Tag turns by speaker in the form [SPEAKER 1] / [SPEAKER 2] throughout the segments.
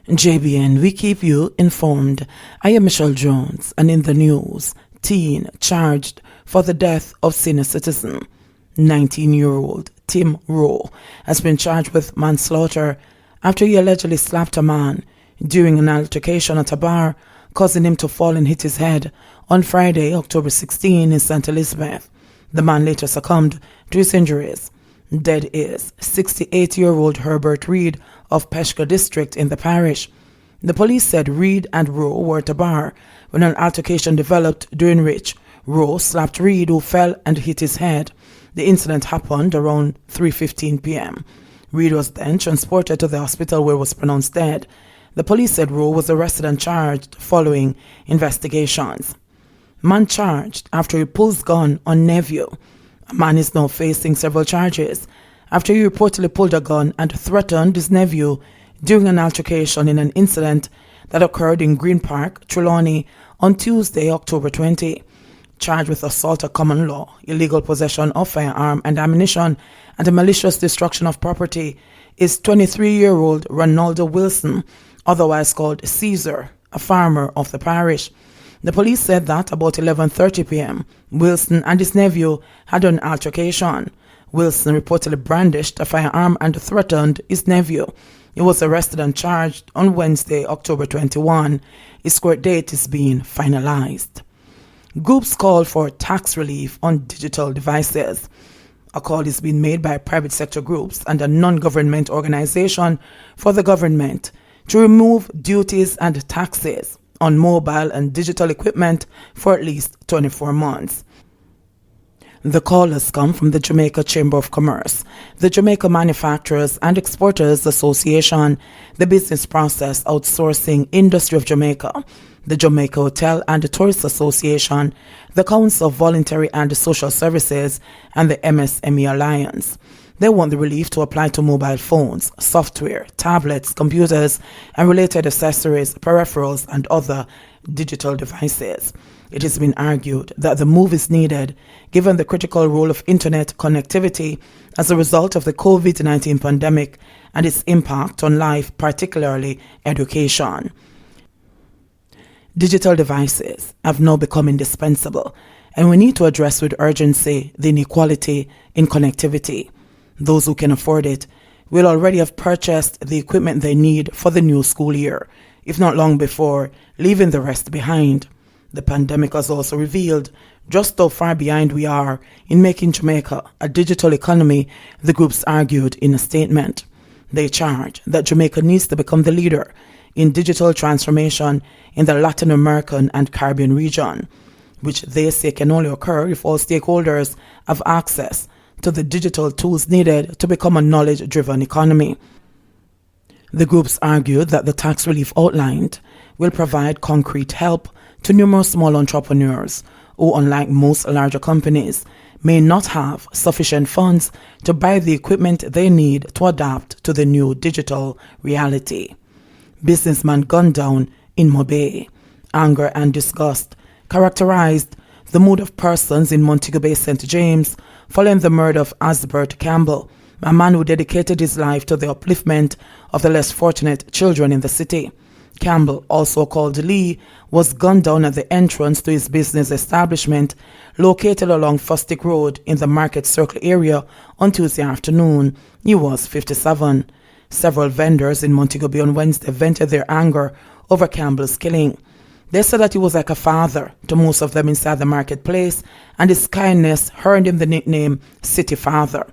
[SPEAKER 1] JBN, we keep you informed. I am Michelle Jones, and in the news, teen charged for the death of senior citizen. 19-year-old Tim Rowe has been charged with manslaughter after he allegedly slapped a man during an altercation at a bar, causing him to fall and hit his head on Friday, October 16 in St. Elizabeth. The man later succumbed to his injuries. Dead is 68-year-old Herbert Reed of Peshka district in the parish. The police said Reed and Rowe were at a bar when an altercation developed, during which Rowe slapped Reed, who fell and hit his head. The incident happened around 3:15 p.m. Reed was then transported to the hospital where he was pronounced dead. The police said Rowe was arrested and charged following investigations. Man charged after he pulls gun on nephew. A man is now facing several charges after he reportedly pulled a gun and threatened his nephew during an altercation in an incident that occurred in Green Park, Trelawney, on Tuesday, October 20. Charged with assault at common law, illegal possession of firearm and ammunition, and a malicious destruction of property is 23-year-old Ronaldo Wilson, otherwise called Caesar, a farmer of the parish. The police said that about 11:30 p.m., Wilson and his nephew had an altercation. Wilson reportedly brandished a firearm and threatened his nephew. He was arrested and charged on Wednesday, October 21. His court date is being finalized. Groups call for tax relief on digital devices. A call is being made by private sector groups and a non-government organization for the government to remove duties and taxes on mobile and digital equipment for at least 24 months. The call has come from the Jamaica Chamber of Commerce, the Jamaica Manufacturers and Exporters Association, the Business Process Outsourcing Industry of Jamaica, the Jamaica Hotel and Tourist Association, the Council of Voluntary and Social Services, and the MSME Alliance. They want the relief to apply to mobile phones, software, tablets, computers, and related accessories, peripherals, and other digital devices. It has been argued that the move is needed given the critical role of internet connectivity as a result of the COVID-19 pandemic and its impact on life, particularly education. Digital devices have now become indispensable, and we need to address with urgency the inequality in connectivity. Those who can afford it will already have purchased the equipment they need for the new school year, if not long before, leaving the rest behind. The pandemic has also revealed just how far behind we are in making Jamaica a digital economy, the groups argued in a statement. They charge that Jamaica needs to become the leader in digital transformation in the Latin American and Caribbean region, which they say can only occur if all stakeholders have access to the digital tools needed to become a knowledge-driven economy. The groups argued that the tax relief outlined will provide concrete help to numerous small entrepreneurs who, unlike most larger companies, may not have sufficient funds to buy the equipment they need to adapt to the new digital reality. Businessman gunned down in Montego Bay. Anger and disgust characterized the mood of persons in Montego Bay, St. James, following the murder of Asbert Campbell, a man who dedicated his life to the upliftment of the less fortunate children in the city. Campbell, also called Lee, was gunned down at the entrance to his business establishment located along Fustic Road in the Market Circle area on Tuesday afternoon. He was 57. Several vendors in Montego Bay on Wednesday vented their anger over Campbell's killing. They said that he was like a father to most of them inside the marketplace, and his kindness earned him the nickname City Father.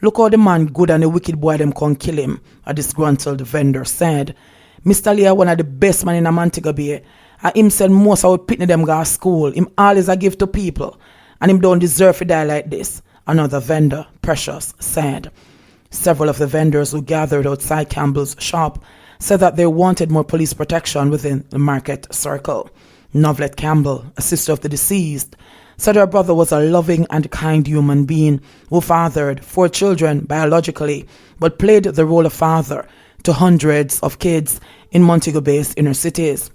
[SPEAKER 1] Look how the man good and the wicked boy them can't kill him, a disgruntled vendor said. Mr. Lee one of the best man in Montego Bay, and him said most of our pitney them go to school. Him always a give to people, and him don't deserve to die like this, another vendor, Precious, said. Several of the vendors who gathered outside Campbell's shop said that they wanted more police protection within the market circle. Novelet Campbell, a sister of the deceased, said her brother was a loving and kind human being who fathered 4 children biologically, but played the role of father to hundreds of kids in Montego Bay's inner cities.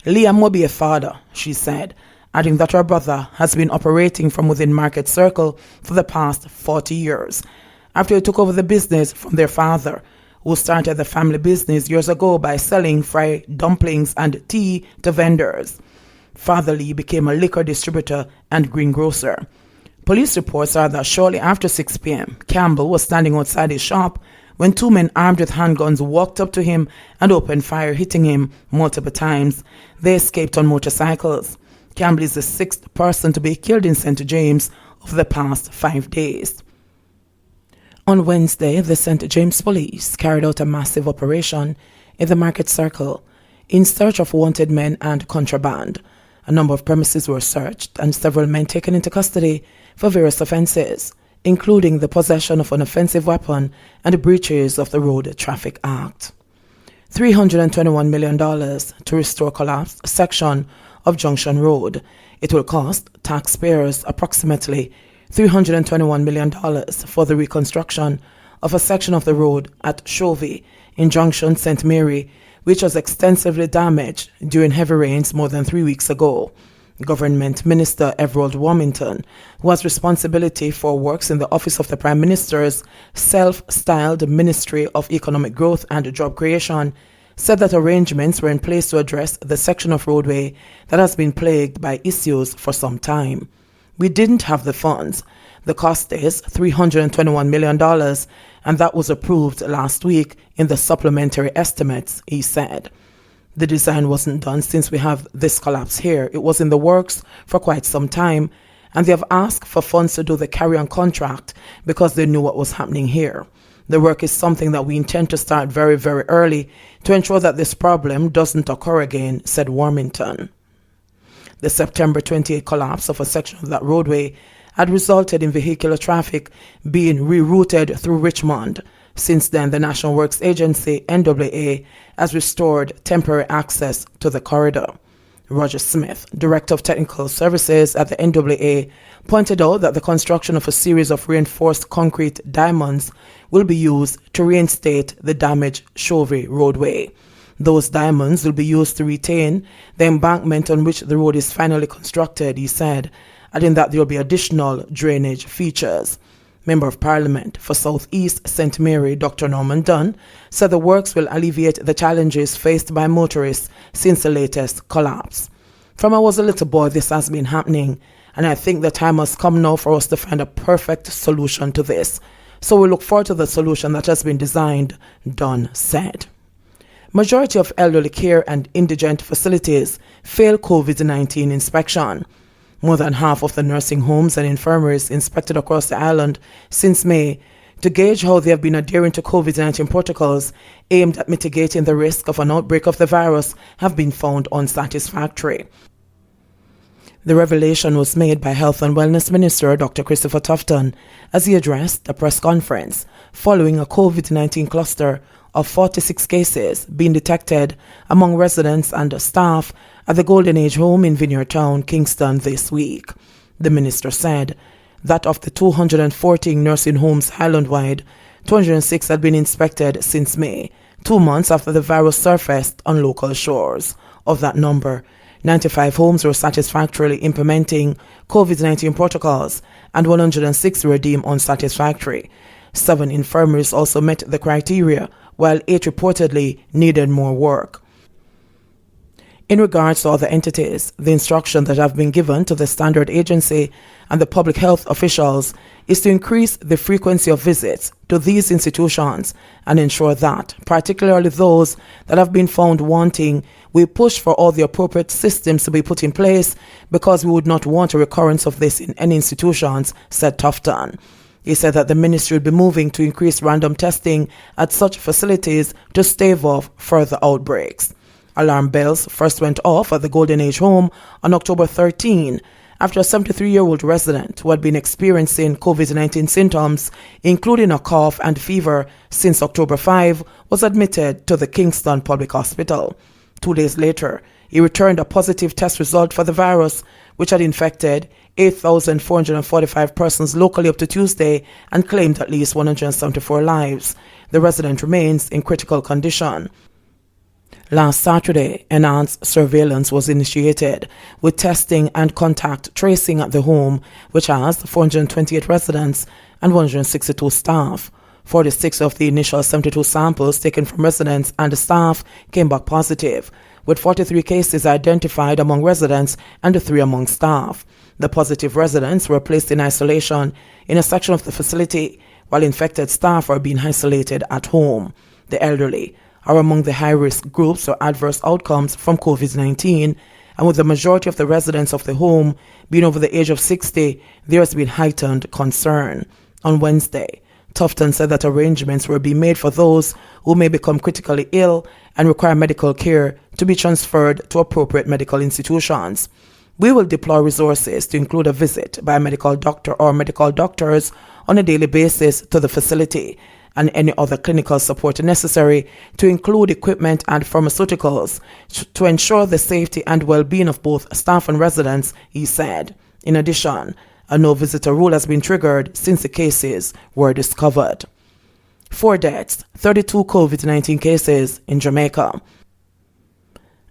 [SPEAKER 1] Liam will be a father, she said, adding that her brother has been operating from within Market Circle for the past 40 years, after he took over the business from their father, who started the family business years ago by selling fried dumplings and tea to vendors. Father Lee became a liquor distributor and greengrocer. Police reports are that shortly after 6 p.m., Campbell was standing outside his shop when two men armed with handguns walked up to him and opened fire, hitting him multiple times. They escaped on motorcycles. Campbell is the sixth person to be killed in St. James over the past 5 days. On Wednesday, the St. James Police carried out a massive operation in the Market Circle in search of wanted men and contraband. A number of premises were searched and several men taken into custody for various offences, including the possession of an offensive weapon and breaches of the Road Traffic Act. $321 million to restore collapsed section of Junction Road. It will cost taxpayers approximately $321 million for the reconstruction of a section of the road at Chovy in Junction, St. Mary, which was extensively damaged during heavy rains more than 3 weeks ago. Government Minister Everald Warmington, who has responsibility for works in the Office of the Prime Minister's self-styled Ministry of Economic Growth and Job Creation, said that arrangements were in place to address the section of roadway that has been plagued by issues for some time. We didn't have the funds. The cost is $321 million, and that was approved last week in the supplementary estimates, he said. The design wasn't done since we have this collapse here. It was in the works for quite some time, and they have asked for funds to do the carry-on contract because they knew what was happening here. The work is something that we intend to start very, very early to ensure that this problem doesn't occur again, said Warmington. The September 28 collapse of a section of that roadway had resulted in vehicular traffic being rerouted through Richmond. Since then, the National Works Agency, NWA, has restored temporary access to the corridor. Roger Smith, Director of Technical Services at the NWA, pointed out that the construction of a series of reinforced concrete diamonds will be used to reinstate the damaged Chovy roadway. Those diamonds will be used to retain the embankment on which the road is finally constructed, he said, adding that there will be additional drainage features. Member of Parliament for South East St. Mary, Dr. Norman Dunn, said the works will alleviate the challenges faced by motorists since the latest collapse. From I was a little boy, this has been happening, and I think the time has come now for us to find a perfect solution to this. So we look forward to the solution that has been designed, Dunn said. Majority of elderly care and indigent facilities fail COVID-19 inspection. More than half of the nursing homes and infirmaries inspected across the island since May to gauge how they have been adhering to COVID-19 protocols aimed at mitigating the risk of an outbreak of the virus have been found unsatisfactory. The revelation was made by Health and Wellness Minister Dr. Christopher Tufton as he addressed a press conference following a COVID-19 cluster of 46 cases being detected among residents and staff at the Golden Age home in Vineyard Town, Kingston, this week. The minister said that of the 214 nursing homes island-wide, 206 had been inspected since May, 2 months after the virus surfaced on local shores. Of that number, 95 homes were satisfactorily implementing COVID-19 protocols and 106 were deemed unsatisfactory. 7 infirmaries also met the criteria, while 8 reportedly needed more work. In regards to other entities, the instruction that have been given to the Standard Agency and the public health officials is to increase the frequency of visits to these institutions and ensure that, particularly those that have been found wanting, we push for all the appropriate systems to be put in place because we would not want a recurrence of this in any institutions, said Tufton. He said that the ministry would be moving to increase random testing at such facilities to stave off further outbreaks. Alarm bells first went off at the Golden Age home on October 13 after a 73-year-old resident who had been experiencing COVID-19 symptoms, including a cough and fever since October 5, was admitted to the Kingston Public Hospital. 2 days later, he returned a positive test result for the virus, which had infected 8,445 persons locally up to Tuesday and claimed at least 174 lives. The resident remains in critical condition. Last Saturday, enhanced surveillance was initiated with testing and contact tracing at the home, which has 428 residents and 162 staff. 46 of the initial 72 samples taken from residents and the staff came back positive, with 43 cases identified among residents and 3 among staff. The positive residents were placed in isolation in a section of the facility, while infected staff are being isolated at home. The elderly are among the high-risk groups for adverse outcomes from COVID-19, and with the majority of the residents of the home being over the age of 60, there has been heightened concern. On Wednesday, Tufton said that arrangements were being made for those who may become critically ill and require medical care to be transferred to appropriate medical institutions. We will deploy resources to include a visit by a medical doctor or medical doctors on a daily basis to the facility and any other clinical support necessary, to include equipment and pharmaceuticals to ensure the safety and well-being of both staff and residents, he said. In addition, a no-visitor rule has been triggered since the cases were discovered. 4 deaths, 32 COVID-19 cases in Jamaica.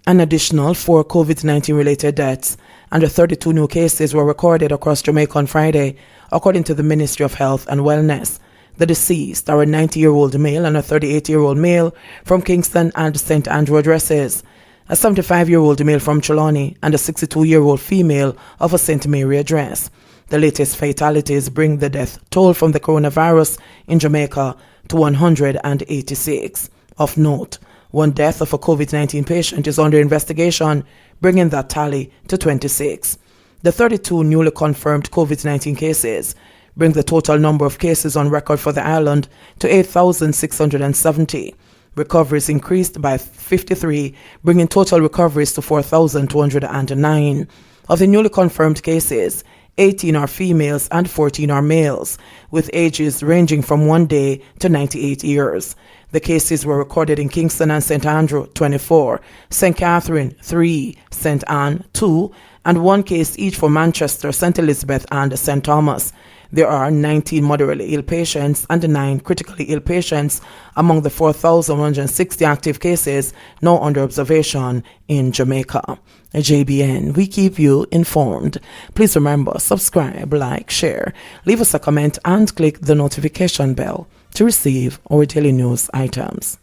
[SPEAKER 1] An additional 4 COVID-19 related deaths and 32 new cases were recorded across Jamaica on Friday, according to the Ministry of Health and Wellness. The deceased are a 90-year-old male and a 38-year-old male from Kingston and St. Andrew addresses, a 75-year-old male from Trelawney, and a 62-year-old female of a St. Mary address. The latest fatalities bring the death toll from the coronavirus in Jamaica to 186. Of note, 1 death of a COVID-19 patient is under investigation, bringing that tally to 26. The 32 newly confirmed COVID-19 cases bring the total number of cases on record for the island to 8,670. Recoveries increased by 53, bringing total recoveries to 4,209. Of the newly confirmed cases, 18 are females and 14 are males, with ages ranging from 1 day to 98 years. The cases were recorded in Kingston and St. Andrew, 24, St. Catherine, 3, St. Anne, 2, and 1 case each for Manchester, St. Elizabeth, and St. Thomas. There are 19 moderately ill patients and 9 critically ill patients among the 4,160 active cases now under observation in Jamaica. JBN, we keep you informed. Please remember, subscribe, like, share, leave us a comment, and click the notification bell to receive our daily news items.